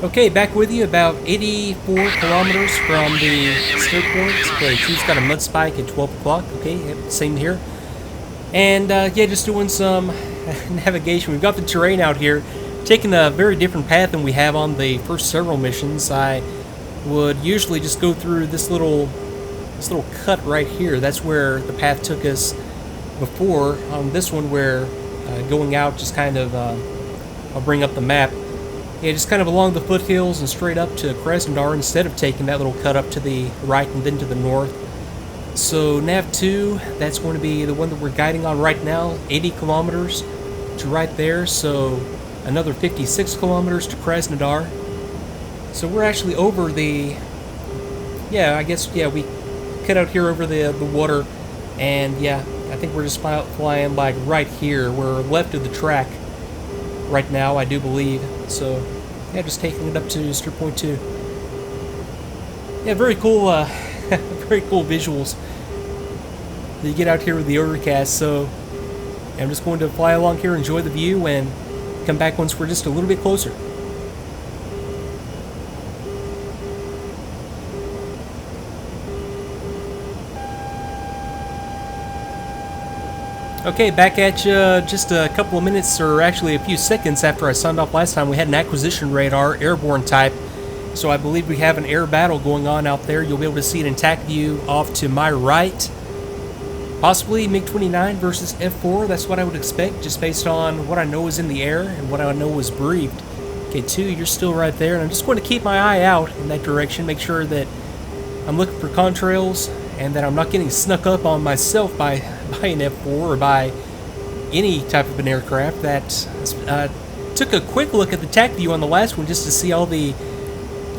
Okay, back with you about 84 kilometers from the steer point. Okay, Q's got a mud spike at 12 o'clock. Okay, yep, same here. And yeah, just doing some navigation. We've got the terrain out here, taking a very different path than we have on the first several missions. I would usually just go through this little cut right here. That's where the path took us before. On this one, we're going out just kind of, I'll bring up the map. Yeah, just kind of along the foothills and straight up to Krasnodar instead of taking that little cut up to the right and then to the north. So Nav 2, that's going to be the one that we're guiding on right now, 80 kilometers to right there, so another 56 kilometers to Krasnodar. So we're actually over the, yeah, I guess, yeah, we cut out here over the water, and yeah, I think we're just flying like right here. We're left of the track right now, I do believe. So yeah, just taking it up to steer point 2. Yeah, very cool, very cool visuals that you get out here with the overcast. So I'm just going to fly along here, enjoy the view, and come back once we're just a little bit closer. Okay, back at you just a couple of minutes, or actually a few seconds after I signed off last time. We had an acquisition radar, airborne type, so I believe we have an air battle going on out there. You'll be able to see it in TACVIEW off to my right. Possibly MiG-29 versus F-4, that's what I would expect, just based on what I know is in the air and what I know was briefed. Okay, 2, you're still right there, and I'm just going to keep my eye out in that direction, make sure that I'm looking for contrails, and that I'm not getting snuck up on myself by an F-4 or by any type of an aircraft. That took a quick look at the TACVIEW on the last one just to see all the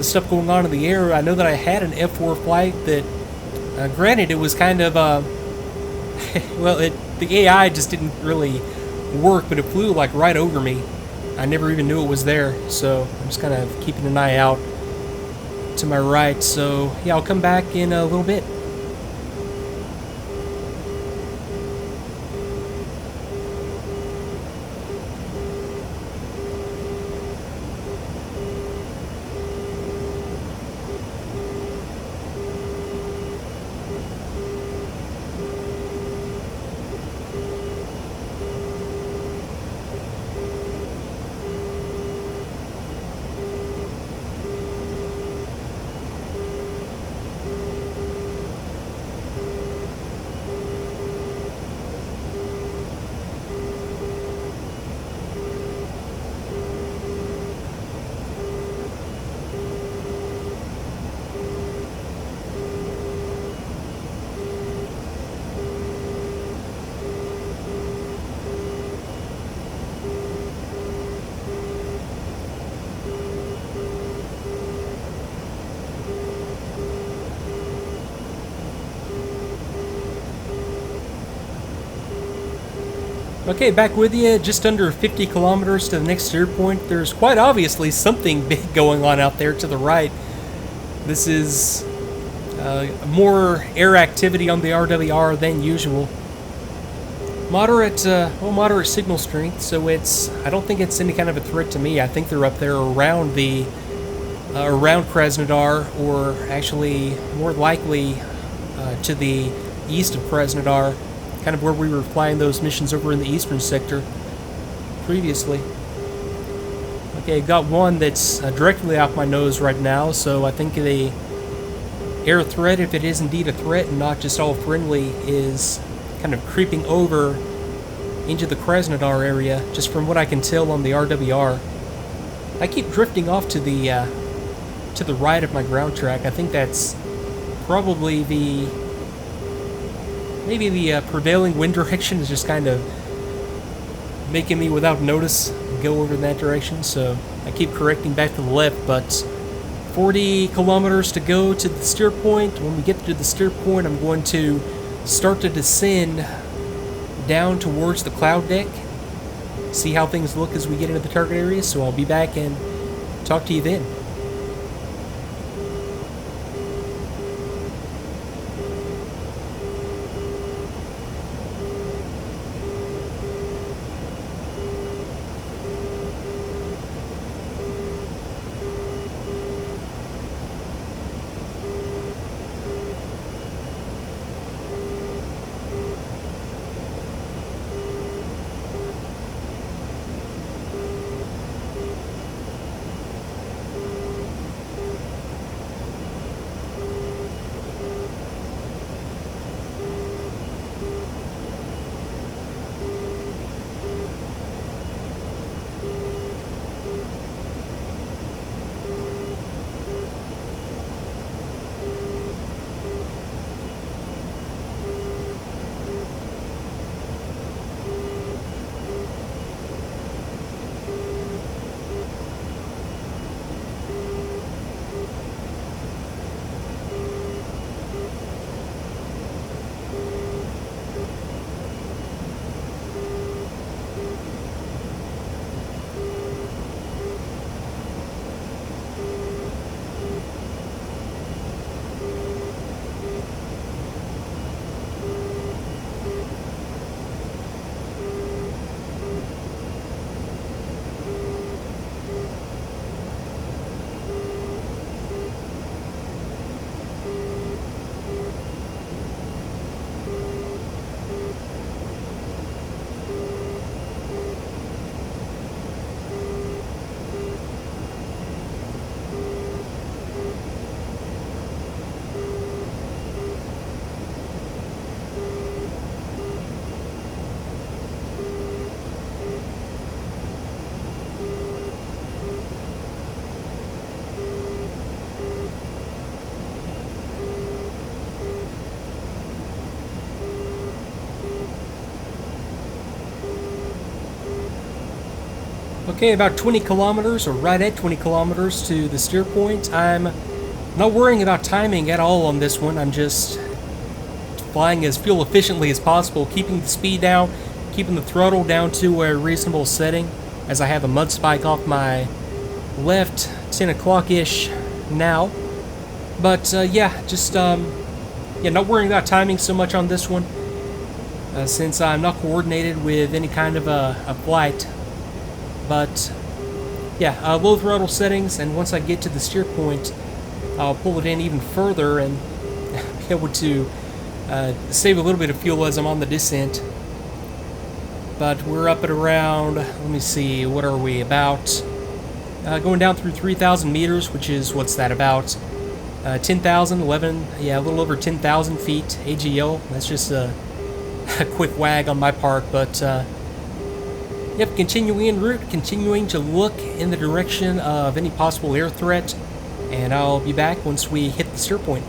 stuff going on in the air. I know that I had an F-4 flight that, granted, it was kind of, well, the AI just didn't really work, but it flew like right over me. I never even knew it was there, so I'm just kind of keeping an eye out to my right. So yeah, I'll come back in a little bit. Okay, back with you, just under 50 kilometers to the next steer point. There's quite obviously something big going on out there to the right. This is more air activity on the RWR than usual. Moderate, moderate signal strength, so I don't think it's any kind of a threat to me. I think they're up there around around Krasnodar, or actually more likely to the east of Krasnodar, kind of where we were flying those missions over in the eastern sector previously. Okay, got one that's directly off my nose right now, so I think the air threat, if it is indeed a threat and not just all friendly, is kind of creeping over into the Krasnodar area, just from what I can tell on the RWR. I keep drifting off to the right of my ground track. I think that's probably maybe the prevailing wind direction is just kind of making me, without notice, go over in that direction, so I keep correcting back to the left. But 40 kilometers to go to the steer point. When we get to the steer point, I'm going to start to descend down towards the cloud deck, see how things look as we get into the target area, so I'll be back and talk to you then. Okay, about 20 kilometers, or right at 20 kilometers to the steer point. I'm not worrying about timing at all on this one. I'm just flying as fuel efficiently as possible, keeping the speed down, keeping the throttle down to a reasonable setting, as I have a mud spike off my left, 10 o'clock-ish now. But yeah, just yeah, not worrying about timing so much on this one, since I'm not coordinated with any kind of a flight. But yeah, low throttle settings, and once I get to the steer point, I'll pull it in even further and be able to save a little bit of fuel as I'm on the descent. But we're up at around, let me see, what are we, about going down through 3,000 meters, which is, what's that, about 10,000, 11, yeah, a little over 10,000 feet AGL. That's just a quick wag on my part, but yep, continuing en route, continuing to look in the direction of any possible air threat, and I'll be back once we hit the steer point.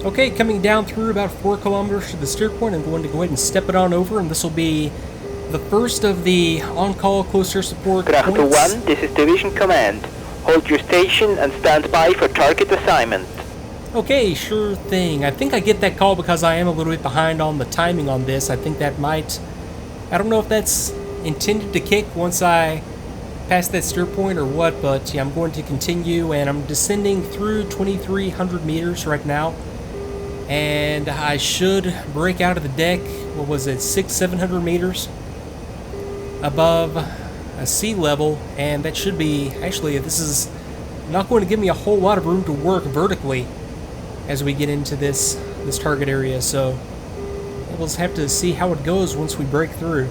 Okay, coming down through about 4 kilometers to the steer point, I'm going to go ahead and step it on over, and this will be the first of the on-call close air support points. Krasnodar 1, this is Division Command. Hold your station and stand by for target assignment. Okay, sure thing. I think I get that call because I am a little bit behind on the timing on this. I think that might... I don't know if that's intended to kick once I pass that steer point or what, but yeah, I'm going to continue, and I'm descending through 2,300 meters right now. And I should break out of the deck, what was it, 600-700 meters above sea level, and that should be, actually, this is not going to give me a whole lot of room to work vertically as we get into this target area, so we'll just have to see how it goes once we break through.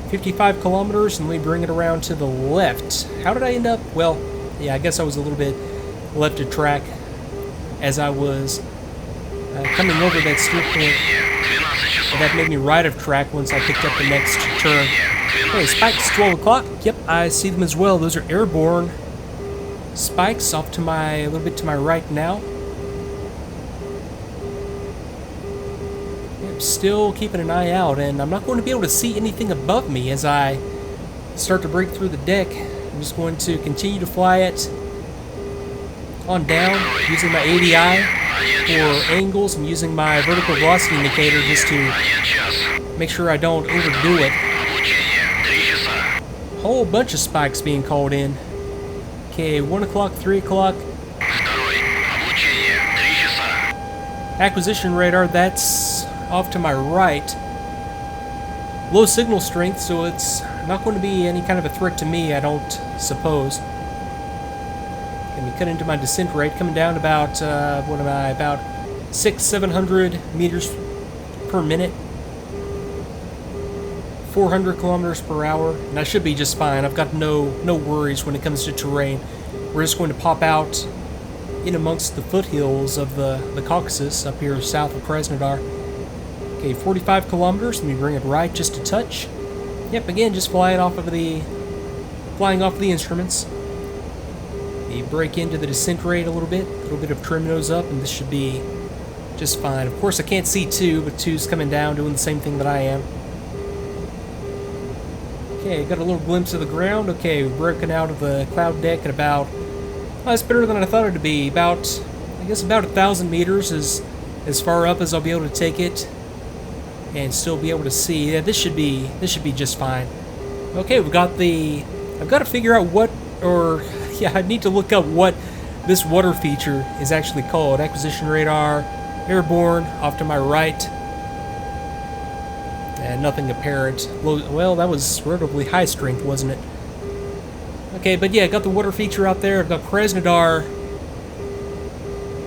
55 kilometers, and let me bring it around to the left. How did I end up? Well, yeah, I guess I was a little bit left of track as I was coming over that steer point, and that made me right of track once I picked up the next turn. Hey, spikes, 12 o'clock. Yep, I see them as well. Those are airborne spikes off to a little bit to my right now. Yep, still keeping an eye out, and I'm not going to be able to see anything above me as I start to break through the deck. I'm just going to continue to fly it on down using my ADI for angles. I'm using my vertical velocity indicator just to make sure I don't overdo it. Whole bunch of spikes being called in. Okay, 1 o'clock, 3 o'clock. Acquisition radar, that's off to my right. Low signal strength, so it's not going to be any kind of a threat to me, I don't suppose. Let me cut into my descent rate, coming down about, what am I, about 600-700 meters per minute. 400 kilometers per hour, and I should be just fine. I've got no worries when it comes to terrain. We're just going to pop out in amongst the foothills of the Caucasus up here south of Krasnodar. Okay, 45 kilometers. Let me bring it right just a touch. Yep, again, just flying off of the instruments. You break into the descent rate a little bit of trim nose up, and this should be just fine. Of course, I can't see 2, but 2's coming down doing the same thing that I am. Okay, got a little glimpse of the ground. Okay, we've broken out of the cloud deck at about Well, that's better than I thought it would be. About, I guess about 1,000 meters is as far up as I'll be able to take it, and still be able to see. Yeah, this should be just fine. Okay, we've got the. I've got to figure out what, or yeah, I need to look up what this water feature is actually called. Acquisition radar, airborne, off to my right. And nothing apparent. Well, that was relatively high strength, wasn't it? Okay, but yeah, I got the water feature out there. I've got Krasnodar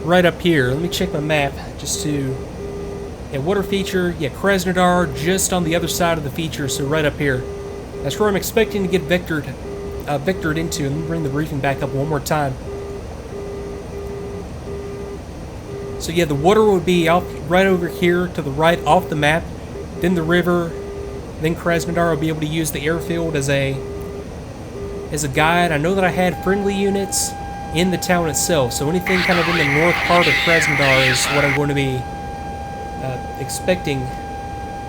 right up here. Let me check my map just to... Yeah, water feature. Yeah, Krasnodar just on the other side of the feature, so right up here. That's where I'm expecting to get vectored into. Let me bring the briefing back up one more time. So yeah, the water would be out right over here to the right off the map. Then the river, then Krasnodar. I'll be able to use the airfield as a guide. I know that I had friendly units in the town itself, so anything kind of in the north part of Krasnodar is what I'm going to be expecting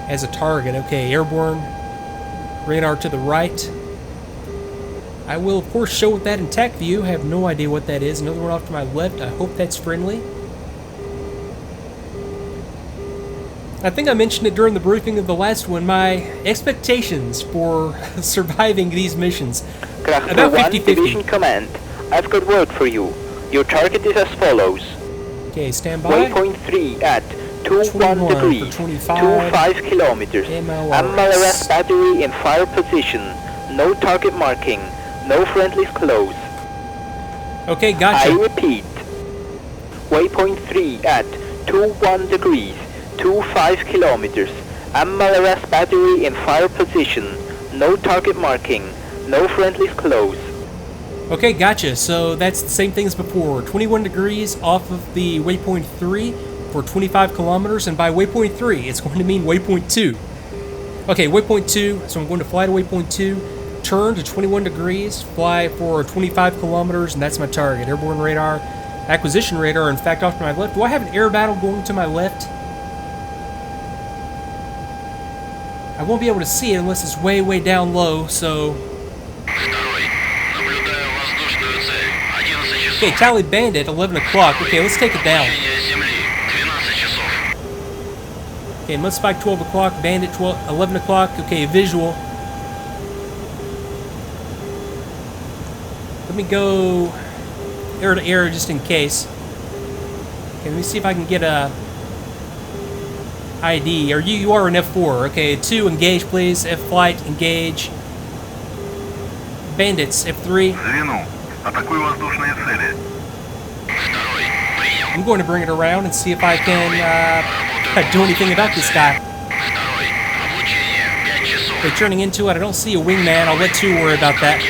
as a target. Okay, airborne radar to the right. I will of course show that in TACVIEW. I have no idea what that is. Another one off to my left. I hope that's friendly. I think I mentioned it during the briefing of the last one, my expectations for surviving these missions. About 50-50. Division Command, I've got word for you. Your target is as follows. Okay, stand by. Waypoint 3 at 21 degrees, 25 kilometers. MLRS battery in fire position. No target marking. No friendlies close. Okay, gotcha. I repeat. Waypoint 3 at 21 degrees. 25 kilometers. MLRS battery in fire position. No target marking. No friendlies close. Okay, gotcha. So that's the same thing as before. 21 degrees off of the waypoint 3 for 25 kilometers, and by waypoint 3, it's going to mean waypoint 2. Okay, waypoint 2, so I'm going to fly to waypoint 2, turn to 21 degrees, fly for 25 kilometers, and that's my target. Airborne radar, acquisition radar, in fact, off to my left. Do I have an air battle going to my left? I won't be able to see it unless it's way, way down low, so... Okay, Tally Bandit, 11 o'clock. Okay, let's take it down. Okay, Mudspike, 12 o'clock. Bandit, 11 o'clock. Okay, visual. Let me go air to air just in case. Okay, let me see if I can get a... ID, or you are an F4. Okay, 2, engage please. F flight, engage. Bandits, F3. I'm going to bring it around and see if I can do anything about this guy. Okay, turning into it. I don't see a wingman. I'll let 2 worry about that.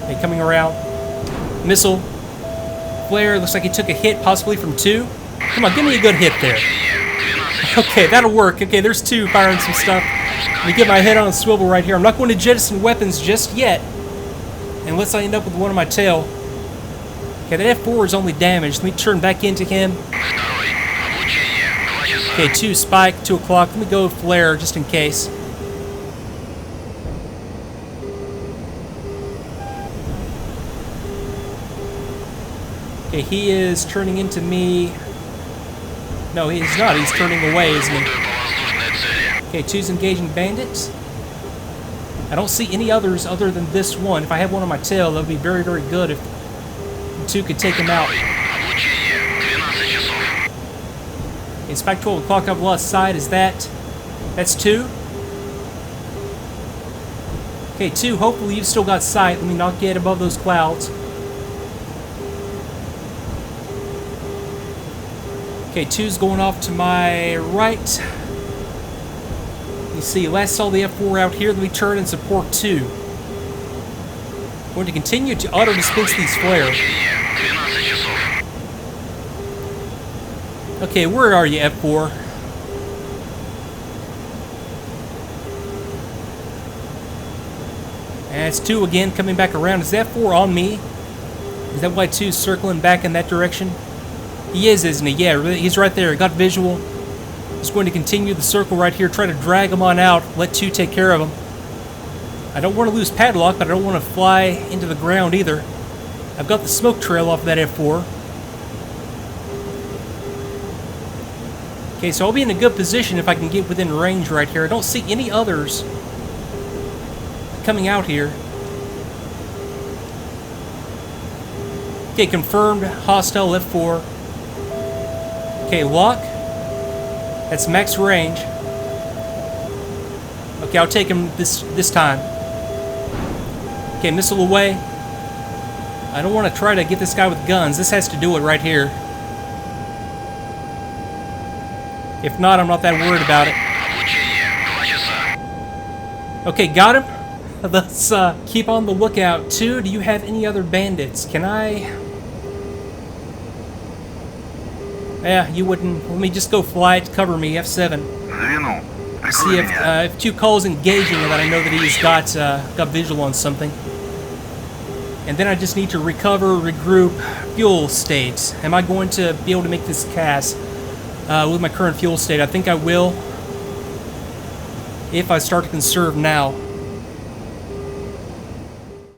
Okay, coming around. Missile. Flare, looks like he took a hit, possibly from 2. Come on, give me a good hit there. Okay, that'll work. Okay, there's 2 firing some stuff. Let me get my head on a swivel right here. I'm not going to jettison weapons just yet, unless I end up with one on my tail. Okay, that F4 is only damaged. Let me turn back into him. Okay, 2 spike, 2 o'clock. Let me go flare just in case. Okay, he is turning into me. No, he's not. He's turning away, isn't he? Okay, 2's engaging bandits. I don't see any others other than this one. If I had one on my tail, that would be very, very good if 2 could take him out. Okay, Spike 12 o'clock, I've lost sight. Is that... That's 2? Okay, 2, hopefully you've still got sight. Let me not get above those clouds. Okay, 2's going off to my right. You see, last saw the F4 out here. Let me turn and support 2. Going to continue to auto-dispense these flares. Okay, where are you, F4? And it's 2 again, coming back around. Is that 4 on me? Is that why 2's circling back in that direction? He is, isn't he? Yeah, he's right there. Got visual. Just going to continue the circle right here. Try to drag him on out. Let 2 take care of him. I don't want to lose padlock, but I don't want to fly into the ground either. I've got the smoke trail off of that F4. Okay, so I'll be in a good position if I can get within range right here. I don't see any others coming out here. Okay, confirmed hostile F4. Okay, lock. That's max range. Okay, I'll take him this time. Okay, missile away. I don't want to try to get this guy with guns. This has to do it right here. If not, I'm not that worried about it. Okay, got him. Let's keep on the lookout. 2, do you have any other bandits? Can I... Yeah, you wouldn't... Let me just go flight, cover me, F7. See if 2 calls engaging that I know that he's got visual on something. And then I just need to recover, regroup, fuel state. Am I going to be able to make this cast with my current fuel state? I think I will if I start to conserve now.